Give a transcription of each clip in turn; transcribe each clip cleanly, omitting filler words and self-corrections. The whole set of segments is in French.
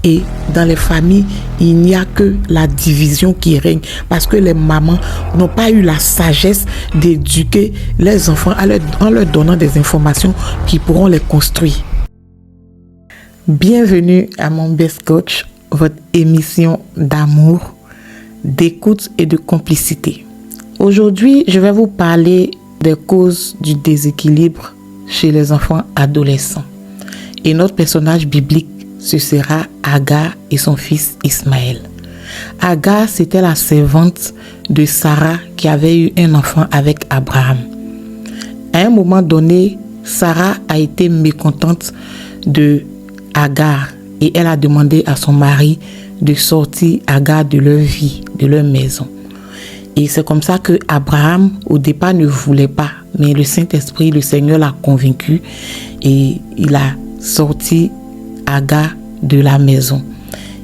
Et dans les familles, il n'y a que la division qui règne parce que les mamans n'ont pas eu la sagesse d'éduquer les enfants en leur donnant des informations qui pourront les construire. Bienvenue à mon Best Coach, votre émission d'amour, d'écoute et de complicité. Aujourd'hui, je vais vous parler des causes du déséquilibre chez les enfants adolescents. Et notre personnage biblique, ce sera Agar et son fils Ismaël. Agar, c'était la servante de Sarah qui avait eu un enfant avec Abraham. À un moment donné, Sarah a été mécontente de Agar et elle a demandé à son mari de sortir Agar de leur vie, de leur maison. Et c'est comme ça que Abraham, au départ, ne voulait pas. Mais le Saint-Esprit, le Seigneur l'a convaincu et il a sorti Agar de la maison.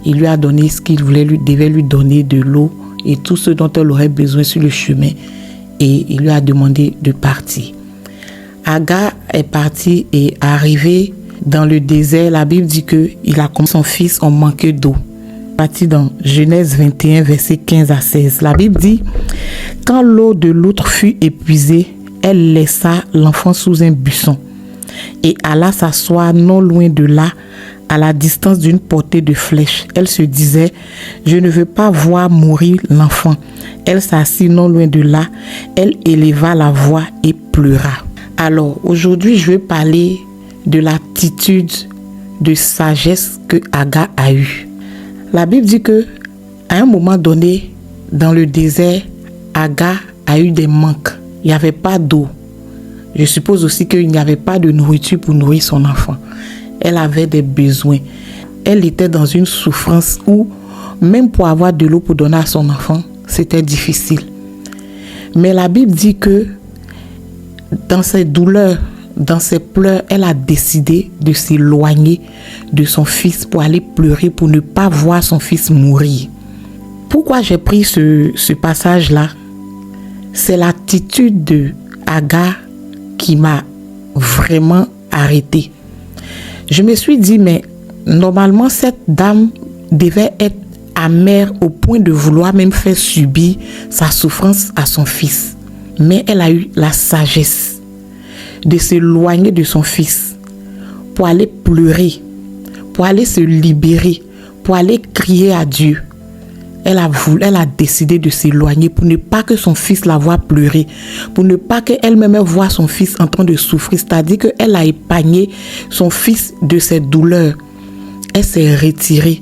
Il lui a donné ce qu'il devait lui donner, de l'eau et tout ce dont elle aurait besoin sur le chemin. Et il lui a demandé de partir. Agar est parti et arrivé dans le désert. La Bible dit que son fils en manquait d'eau. Parti dans Genèse 21, versets 15 à 16. La Bible dit, quand l'eau de l'outre fut épuisée, elle laissa l'enfant sous un buisson et alla s'asseoir non loin de là, à la distance d'une portée de flèche. Elle se disait, je ne veux pas voir mourir l'enfant. Elle s'assit non loin de là, elle éleva la voix et pleura. Alors, aujourd'hui, je vais parler de l'attitude de sagesse que Agar a eue. La Bible dit que, à un moment donné, dans le désert, Agar a eu des manques. Il n'y avait pas d'eau. Je suppose aussi qu'il n'y avait pas de nourriture pour nourrir son enfant. Elle avait des besoins. Elle était dans une souffrance où, même pour avoir de l'eau pour donner à son enfant, c'était difficile. Mais la Bible dit que, dans ses douleurs, dans ses pleurs, elle a décidé de s'éloigner de son fils pour aller pleurer, pour ne pas voir son fils mourir. Pourquoi j'ai pris ce passage-là? C'est l'attitude de Agar qui m'a vraiment arrêtée. Je me suis dit, mais normalement, cette dame devait être amère au point de vouloir même faire subir sa souffrance à son fils. Mais elle a eu la sagesse de s'éloigner de son fils pour aller pleurer, pour aller se libérer, pour aller crier à Dieu. Elle a décidé de s'éloigner pour ne pas que son fils la voie pleurer, pour ne pas qu'elle-même voie son fils en train de souffrir. C'est-à-dire qu'elle a épargné son fils de ses douleurs. Elle s'est retirée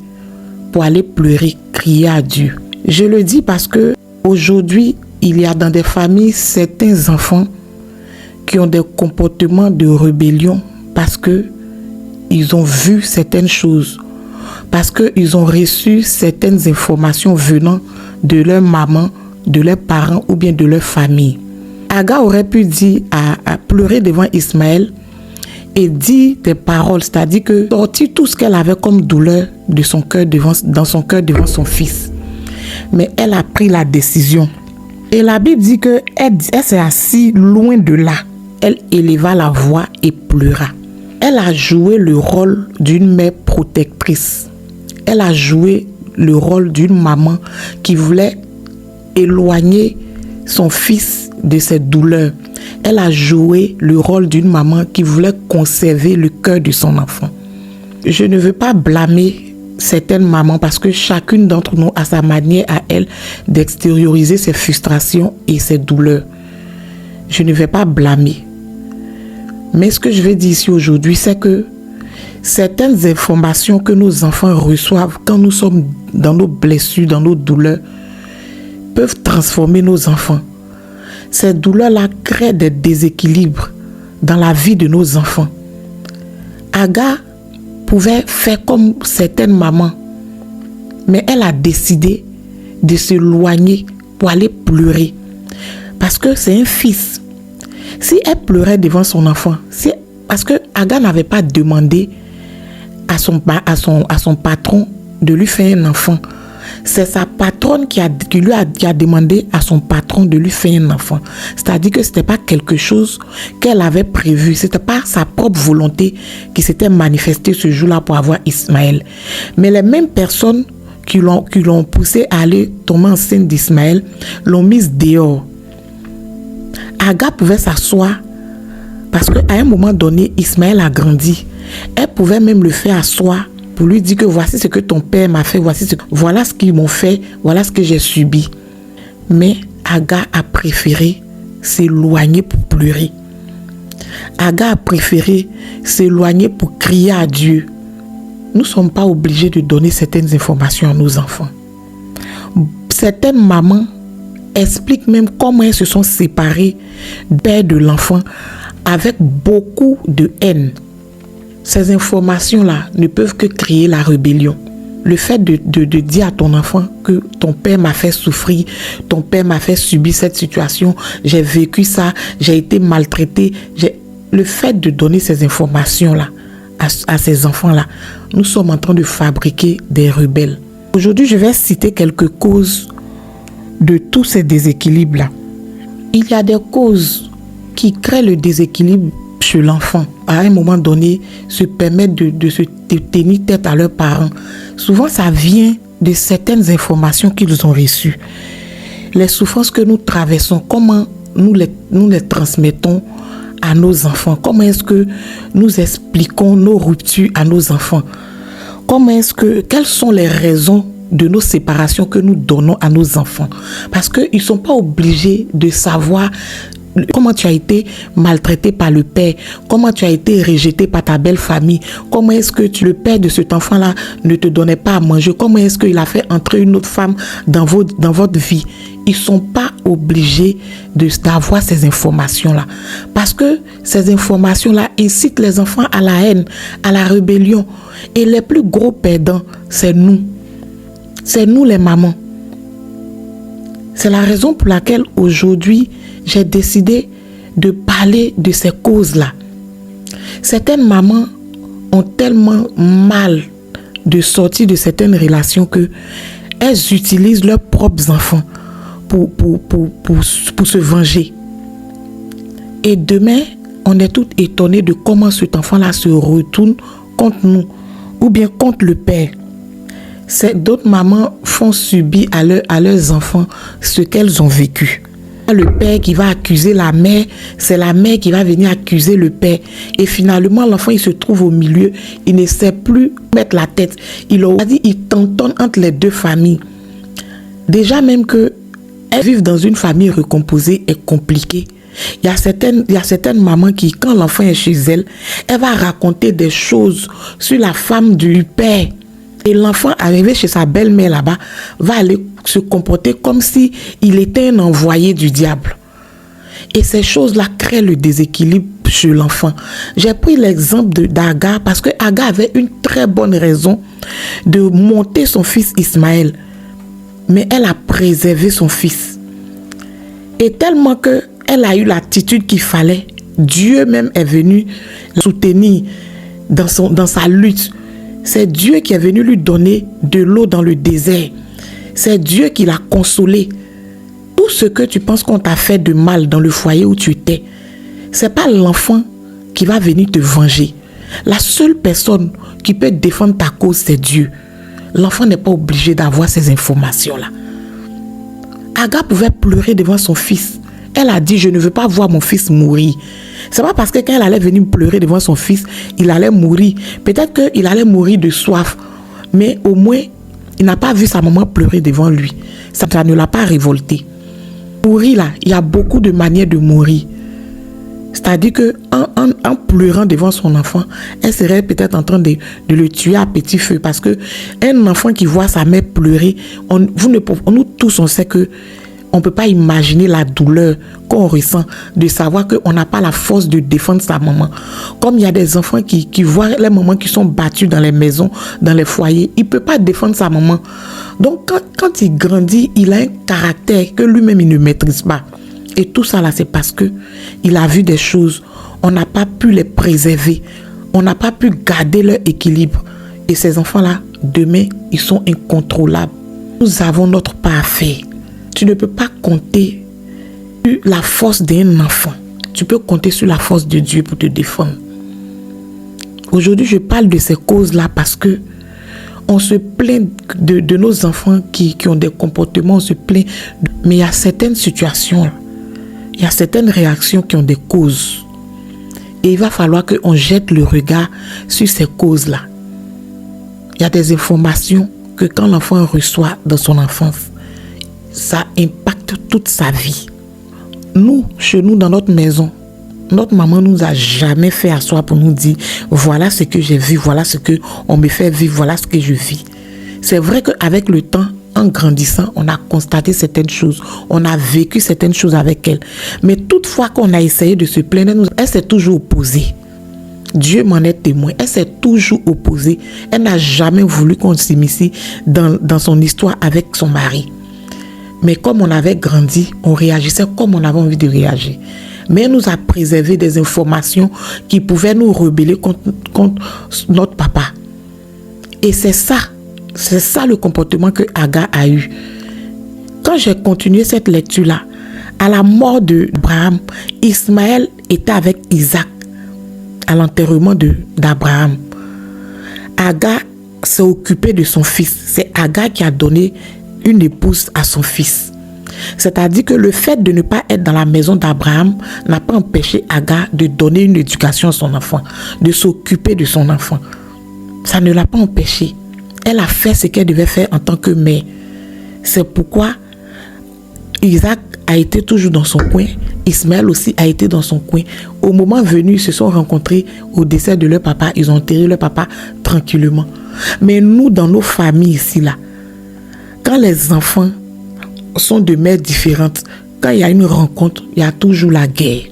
pour aller pleurer, crier à Dieu. Je le dis parce que aujourd'hui, il y a dans des familles certains enfants qui ont des comportements de rébellion parce que ils ont vu certaines choses, parce qu'ils ont reçu certaines informations venant de leur maman, de leurs parents ou bien de leur famille. Agar aurait pu dire à pleurer devant Ismaël et dire des paroles, c'est-à-dire que sortir tout ce qu'elle avait comme douleur de son cœur dans son cœur devant son fils. Mais elle a pris la décision. Et la Bible dit qu'elle s'est assise loin de là. Elle éleva la voix et pleura. Elle a joué le rôle d'une mère protectrice. Elle a joué le rôle d'une maman qui voulait éloigner son fils de ses douleurs. Elle a joué le rôle d'une maman qui voulait conserver le cœur de son enfant. Je ne veux pas blâmer certaines mamans parce que chacune d'entre nous a sa manière à elle d'extérioriser ses frustrations et ses douleurs. Je ne vais pas blâmer. Mais ce que je vais dire ici aujourd'hui, c'est que certaines informations que nos enfants reçoivent quand nous sommes dans nos blessures, dans nos douleurs, peuvent transformer nos enfants. Ces douleurs-là créent des déséquilibres dans la vie de nos enfants. Agar pouvait faire comme certaines mamans, mais elle a décidé de s'éloigner pour aller pleurer. Parce que c'est un fils. Si elle pleurait devant son enfant, parce que Agar n'avait pas demandé à son patron de lui faire un enfant. c'est sa patronne qui a demandé à son patron de lui faire un enfant. C'est-à-dire que ce n'était pas quelque chose qu'elle avait prévu. Ce n'était pas sa propre volonté qui s'était manifestée ce jour-là pour avoir Ismaël. Mais les mêmes personnes qui l'ont poussé à aller tomber enceinte d'Ismaël l'ont mise dehors. Agar pouvait s'asseoir parce qu'à un moment donné, Ismaël a grandi. Elle pouvait même le faire asseoir pour lui dire que voici ce que ton père m'a fait, voilà ce qu'ils m'ont fait, voilà ce que j'ai subi. Mais Agar a préféré s'éloigner pour pleurer. Agar a préféré s'éloigner pour crier à Dieu. Nous ne sommes pas obligés de donner certaines informations à nos enfants. Certaines mamans expliquent même comment elles se sont séparées du père de l'enfant avec beaucoup de haine. Ces informations-là ne peuvent que créer la rébellion. Le fait de dire à ton enfant que ton père m'a fait souffrir, ton père m'a fait subir cette situation, j'ai vécu ça, j'ai été maltraité. Le fait de donner ces informations-là à ces enfants-là, nous sommes en train de fabriquer des rebelles. Aujourd'hui, je vais citer quelques causes de tous ces déséquilibres-là. Il y a des causes qui créent le déséquilibre chez l'enfant. À un moment donné, se permettre de se tenir tête à leurs parents. Souvent, ça vient de certaines informations qu'ils ont reçues. Les souffrances que nous traversons, comment nous les transmettons à nos enfants? Comment est-ce que nous expliquons nos ruptures à nos enfants? Quelles sont les raisons de nos séparations que nous donnons à nos enfants? Parce qu'ils ne sont pas obligés de savoir comment tu as été maltraité par le père, comment tu as été rejeté par ta belle famille, comment est-ce que le père de cet enfant-là ne te donnait pas à manger, comment est-ce qu'il a fait entrer une autre femme dans votre vie. Ils ne sont pas obligés d'avoir ces informations-là. Parce que ces informations-là incitent les enfants à la haine, à la rébellion. Et les plus gros perdants, c'est nous. C'est nous les mamans. C'est la raison pour laquelle aujourd'hui, j'ai décidé de parler de ces causes-là. Certaines mamans ont tellement mal de sortir de certaines relations que elles utilisent leurs propres enfants pour se venger. Et demain, on est tout étonné de comment cet enfant-là se retourne contre nous ou bien contre le père. D'autres mamans font subir à leurs enfants ce qu'elles ont vécu. Le père qui va accuser la mère, c'est la mère qui va venir accuser le père. Et finalement, l'enfant, il se trouve au milieu. Il ne sait plus mettre la tête. Il tantonne entre les deux familles. Déjà même que vivre dans une famille recomposée est compliqué. Il y a certaines mamans qui, quand l'enfant est chez elle, elle va raconter des choses sur la femme du père. Et l'enfant arrivé chez sa belle-mère là-bas va aller se comporter comme si il était un envoyé du diable. Et ces choses-là créent le déséquilibre chez l'enfant. J'ai pris l'exemple d'Agar parce que Agar avait une très bonne raison de monter son fils Ismaël. Mais elle a préservé son fils. Et tellement qu'elle a eu l'attitude qu'il fallait, Dieu même est venu la soutenir dans sa lutte. C'est Dieu qui est venu lui donner de l'eau dans le désert. C'est Dieu qui l'a consolé. Tout ce que tu penses qu'on t'a fait de mal dans le foyer où tu étais, c'est pas l'enfant qui va venir te venger. La seule personne qui peut défendre ta cause, c'est Dieu. L'enfant n'est pas obligé d'avoir ces informations-là. Agar pouvait pleurer devant son fils. Elle a dit, je ne veux pas voir mon fils mourir. C'est pas parce que quand elle allait venir pleurer devant son fils, il allait mourir. Peut-être qu'il allait mourir de soif. Mais au moins, il n'a pas vu sa maman pleurer devant lui. Ça ne l'a pas révolté. Mourir là, il y a beaucoup de manières de mourir. C'est-à-dire qu'en pleurant devant son enfant, elle serait peut-être en train de le tuer à petit feu. Parce qu'un enfant qui voit sa mère pleurer, nous tous, on sait que on ne peut pas imaginer la douleur qu'on ressent de savoir qu'on n'a pas la force de défendre sa maman. Comme il y a des enfants qui voient les mamans qui sont battues dans les maisons, dans les foyers, il ne peut pas défendre sa maman. Donc quand il grandit, il a un caractère que lui-même il ne maîtrise pas. Et tout ça là, c'est parce qu'il a vu des choses. On n'a pas pu les préserver. On n'a pas pu garder leur équilibre. Et ces enfants-là, demain, ils sont incontrôlables. Nous avons notre part à faire. Tu ne peux pas compter sur la force d'un enfant. Tu peux compter sur la force de Dieu pour te défendre. Aujourd'hui, je parle de ces causes-là parce que on se plaint de nos enfants qui ont des comportements, on se plaint. Mais il y a certaines situations, il y a certaines réactions qui ont des causes. Et il va falloir qu'on jette le regard sur ces causes-là. Il y a des informations que quand l'enfant reçoit dans son enfance, ça impacte toute sa vie. Nous, chez nous, dans notre maison, notre maman nous a jamais fait asseoir pour nous dire voilà ce que j'ai vu, voilà ce que on me fait vivre, voilà ce que je vis. C'est vrai qu'avec le temps, en grandissant, on a constaté certaines choses, on a vécu certaines choses avec elle. Mais toutefois qu'on a essayé de se plaindre, elle s'est toujours opposée. Dieu m'en est témoin. Elle s'est toujours opposée. Elle n'a jamais voulu qu'on s'immisce dans son histoire avec son mari. Mais comme on avait grandi, on réagissait comme on avait envie de réagir. Mais elle nous a préservé des informations qui pouvaient nous rebeller contre notre papa. Et c'est ça le comportement que Agar a eu. Quand j'ai continué cette lecture-là, à la mort d'Abraham, Ismaël était avec Isaac à l'enterrement d'Abraham. Agar s'est occupée de son fils. C'est Agar qui a donné une épouse à son fils. C'est-à-dire que le fait de ne pas être dans la maison d'Abraham n'a pas empêché Agar de donner une éducation à son enfant, de s'occuper de son enfant. Ça ne l'a pas empêché. Elle a fait ce qu'elle devait faire en tant que mère. C'est pourquoi Isaac a été toujours dans son coin. Ismaël aussi a été dans son coin. Au moment venu, ils se sont rencontrés au décès de leur papa. Ils ont enterré leur papa tranquillement. Mais nous, dans nos familles ici, là, quand les enfants sont de mères différentes, quand il y a une rencontre, il y a toujours la guerre.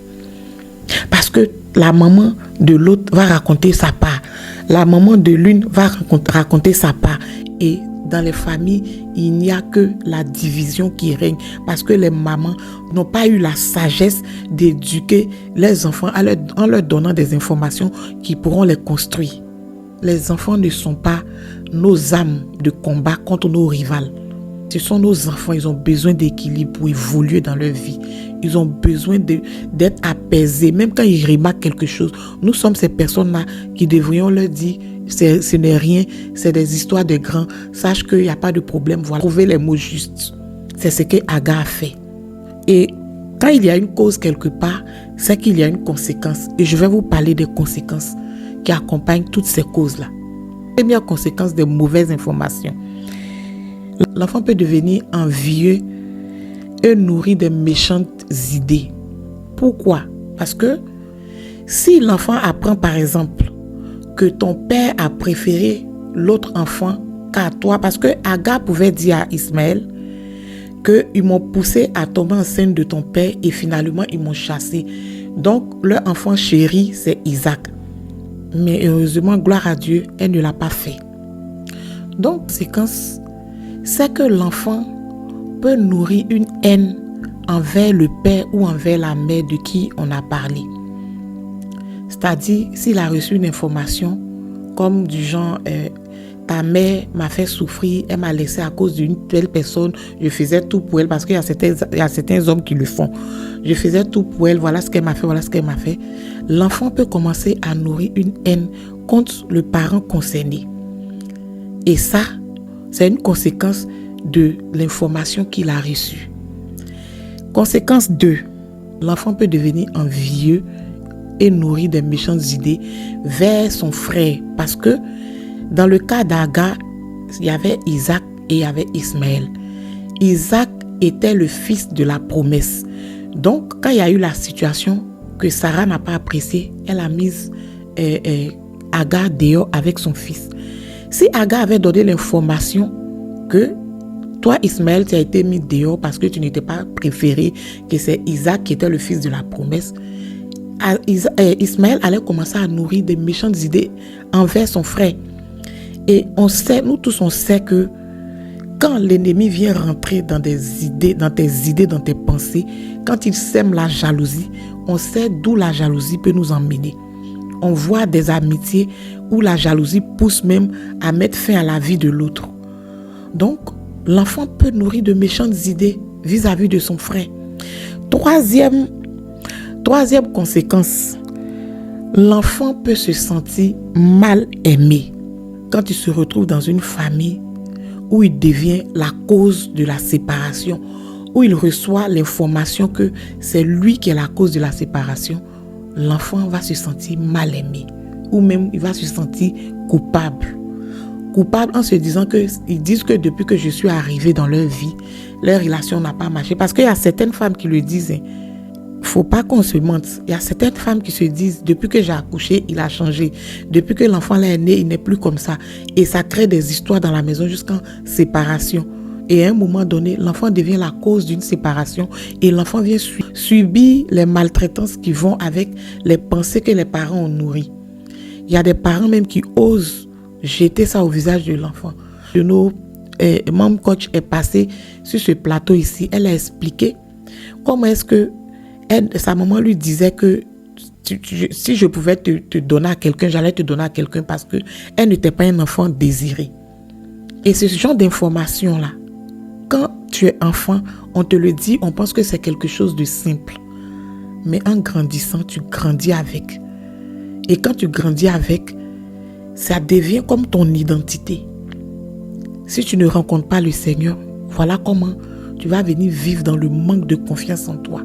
Parce que la maman de l'autre va raconter sa part. La maman de l'une va raconter sa part. Et dans les familles, il n'y a que la division qui règne. Parce que les mamans n'ont pas eu la sagesse d'éduquer les enfants en leur donnant des informations qui pourront les construire. Les enfants ne sont pas nos âmes de combat contre nos rivales. Ce sont nos enfants, ils ont besoin d'équilibre pour évoluer dans leur vie. Ils ont besoin d'être apaisés. Même quand ils remarquent quelque chose, nous sommes ces personnes-là qui devrions leur dire ce n'est rien, c'est des histoires de grands. Sache qu'il n'y a pas de problème. Voilà. Trouver les mots justes. C'est ce que Agar a fait. Et quand il y a une cause quelque part, c'est qu'il y a une conséquence. Et je vais vous parler des conséquences qui accompagnent toutes ces causes-là. Première conséquence des mauvaises informations. L'enfant peut devenir envieux et nourrir des méchantes idées. Pourquoi? Parce que si l'enfant apprend par exemple que ton père a préféré l'autre enfant qu'à toi, parce que Agar pouvait dire à Ismaël qu'ils m'ont poussé à tomber enceinte de ton père et finalement ils m'ont chassé. Donc leur enfant chéri c'est Isaac. Mais heureusement, gloire à Dieu, elle ne l'a pas fait. Donc, c'est que l'enfant peut nourrir une haine envers le père ou envers la mère de qui on a parlé. C'est-à-dire, s'il a reçu une information comme du genre ta mère m'a fait souffrir, elle m'a laissé à cause d'une telle personne, je faisais tout pour elle, parce qu'il y a certains hommes qui le font. Je faisais tout pour elle, voilà ce qu'elle m'a fait, voilà ce qu'elle m'a fait. L'enfant peut commencer à nourrir une haine contre le parent concerné. Et ça, c'est une conséquence de l'information qu'il a reçue. Conséquence 2, l'enfant peut devenir envieux et nourrir des méchantes idées vers son frère. Parce que dans le cas d'Agar, il y avait Isaac et il y avait Ismaël. Isaac était le fils de la promesse. Donc, quand il y a eu la situation que Sarah n'a pas appréciée, elle a mis Agar dehors avec son fils. Si Agar avait donné l'information que toi, Ismaël, tu as été mis dehors parce que tu n'étais pas préféré, que c'est Isaac qui était le fils de la promesse, Ismaël allait commencer à nourrir des méchantes idées envers son frère. Et on sait, nous tous, on sait que quand l'ennemi vient rentrer dans tes idées, dans tes pensées, quand il sème la jalousie, on sait d'où la jalousie peut nous emmener. On voit des amitiés où la jalousie pousse même à mettre fin à la vie de l'autre. Donc, l'enfant peut nourrir de méchantes idées vis-à-vis de son frère. Troisième conséquence, l'enfant peut se sentir mal aimé quand il se retrouve dans une famille où il devient la cause de la séparation, où il reçoit l'information que c'est lui qui est la cause de la séparation. L'enfant va se sentir mal aimé ou même il va se sentir coupable. Coupable en se disant qu'ils disent que depuis que je suis arrivée dans leur vie, leur relation n'a pas marché. Parce qu'il y a certaines femmes qui le disent, faut pas qu'on se mente. Il y a certaines femmes qui se disent, depuis que j'ai accouché, il a changé. Depuis que l'enfant là est né, il n'est plus comme ça. Et ça crée des histoires dans la maison jusqu'en séparation. Et à un moment donné, l'enfant devient la cause d'une séparation et l'enfant vient subir les maltraitances qui vont avec les pensées que les parents ont nourries. Il y a des parents même qui osent jeter ça au visage de l'enfant. Nos membres coach est passée sur ce plateau ici. Elle a expliqué comment est-ce que sa maman lui disait que si je pouvais te donner à quelqu'un, j'allais te donner à quelqu'un parce qu'elle n'était pas un enfant désiré. Et ce genre d'information-là, quand tu es enfant, on te le dit, on pense que c'est quelque chose de simple. Mais en grandissant, tu grandis avec. Et quand tu grandis avec, ça devient comme ton identité. Si tu ne rencontres pas le Seigneur, voilà comment tu vas venir vivre dans le manque de confiance en toi.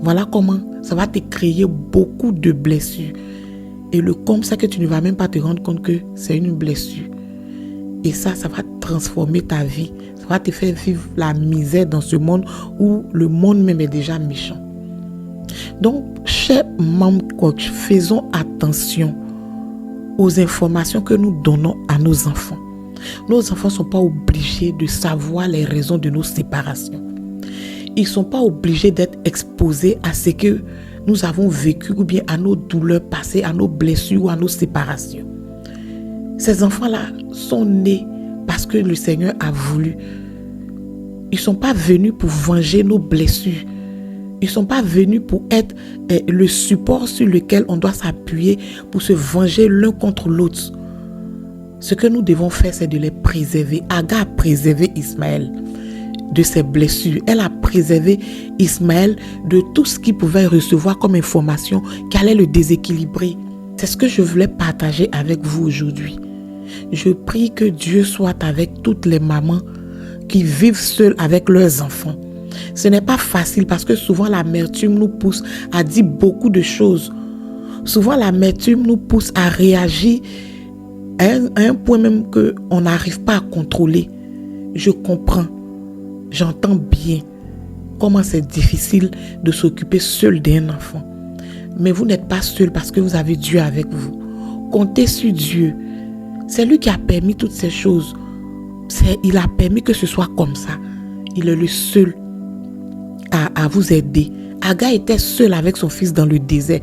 Voilà comment ça va te créer beaucoup de blessures. Et le comble, c'est que tu ne vas même pas te rendre compte que c'est une blessure. Et ça va transformer ta vie. Ça va te faire vivre la misère dans ce monde où le monde même est déjà méchant. Donc, chers membres coach, faisons attention aux informations que nous donnons à nos enfants. Nos enfants ne sont pas obligés de savoir les raisons de nos séparations. Ils ne sont pas obligés d'être exposés à ce que nous avons vécu ou bien à nos douleurs passées, à nos blessures ou à nos séparations. Ces enfants-là sont nés parce que le Seigneur a voulu. Ils ne sont pas venus pour venger nos blessures. Ils ne sont pas venus pour être le support sur lequel on doit s'appuyer pour se venger l'un contre l'autre. Ce que nous devons faire, c'est de les préserver. Agar a préservé Ismaël de ses blessures. Elle a préservé Ismaël de tout ce qu'il pouvait recevoir comme information qui allait le déséquilibrer. C'est ce que je voulais partager avec vous aujourd'hui. Je prie que Dieu soit avec toutes les mamans qui vivent seules avec leurs enfants. Ce n'est pas facile parce que souvent l'amertume nous pousse à dire beaucoup de choses. Souvent l'amertume nous pousse à réagir à un point même qu'on n'arrive pas à contrôler. Je comprends, j'entends bien comment c'est difficile de s'occuper seul d'un enfant. Mais vous n'êtes pas seul parce que vous avez Dieu avec vous. Comptez sur Dieu. C'est lui qui a permis toutes ces choses. Il a permis que ce soit comme ça. Il est le seul à vous aider. Agar était seule avec son fils dans le désert.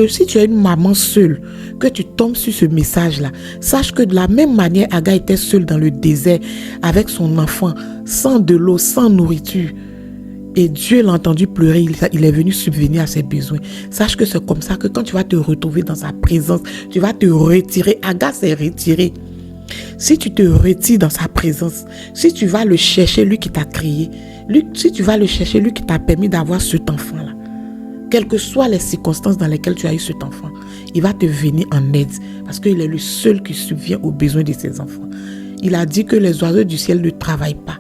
Si tu es une maman seule, que tu tombes sur ce message-là, sache que de la même manière, Agar était seule dans le désert avec son enfant, sans de l'eau, sans nourriture. Et Dieu l'a entendu pleurer, il est venu subvenir à ses besoins. Sache que c'est comme ça que quand tu vas te retrouver dans sa présence, tu vas te retirer. Agar s'est retiré. Si tu te retires dans sa présence, si tu vas le chercher, lui qui t'a créé, si tu vas le chercher, lui qui t'a permis d'avoir cet enfant-là, quelles que soient les circonstances dans lesquelles tu as eu cet enfant, il va te venir en aide parce qu'il est le seul qui subvient aux besoins de ses enfants. Il a dit que les oiseaux du ciel ne travaillent pas,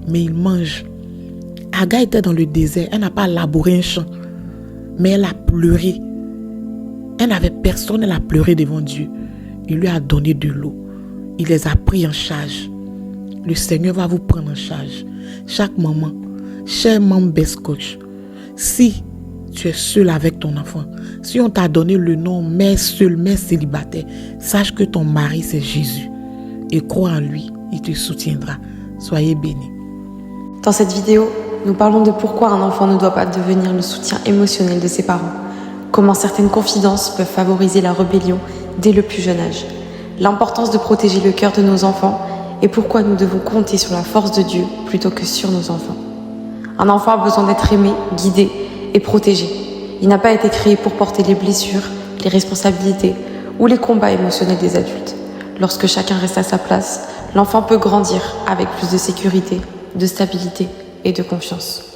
mais ils mangent. Agar était dans le désert, elle n'a pas labouré un champ, mais elle a pleuré. Elle n'avait personne, elle a pleuré devant Dieu. Il lui a donné de l'eau. Il les a pris en charge. Le Seigneur va vous prendre en charge. Chaque maman, cher membre Best Coach, si tu es seul avec ton enfant, si on t'a donné le nom mère seule, mère célibataire, sache que ton mari c'est Jésus. Et crois en lui, il te soutiendra. Soyez bénis. Dans cette vidéo, nous parlons de pourquoi un enfant ne doit pas devenir le soutien émotionnel de ses parents, comment certaines confidences peuvent favoriser la rébellion dès le plus jeune âge, l'importance de protéger le cœur de nos enfants et pourquoi nous devons compter sur la force de Dieu plutôt que sur nos enfants. Un enfant a besoin d'être aimé, guidé et protégé. Il n'a pas été créé pour porter les blessures, les responsabilités ou les combats émotionnels des adultes. Lorsque chacun reste à sa place, l'enfant peut grandir avec plus de sécurité de stabilité et de confiance.